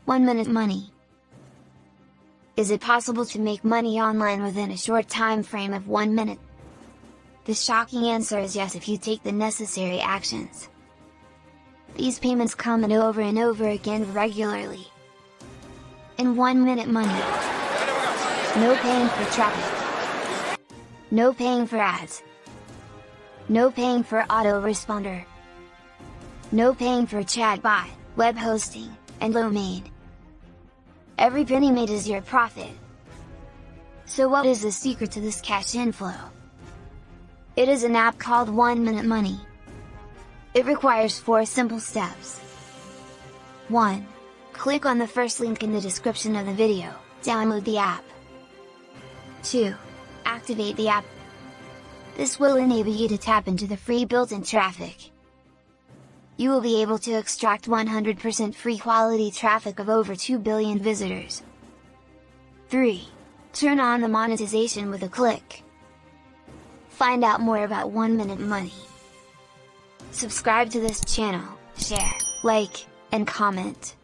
1 minute money. Is it possible to make money online within a short time frame of 1 minute? The shocking answer is yes if you take the necessary actions. These payments come in over and over again regularly. In 1 minute money. No paying for traffic. No paying for ads. No paying for Autoresponder. No paying for chatbot, web hosting, and domain. Every penny made is your profit. So what is the secret to this cash inflow? It is an app called 1 Minute Money. It requires 4 simple steps. 1. Click on the first link in the description of the video, download the app. 2. Activate the app. This will enable you to tap into the free built-in traffic. You will be able to extract 100% free quality traffic of over 2 billion visitors. 3. Turn on the monetization with a click. Find out more about 1 Minute Money. Subscribe to this channel, share, like, and comment.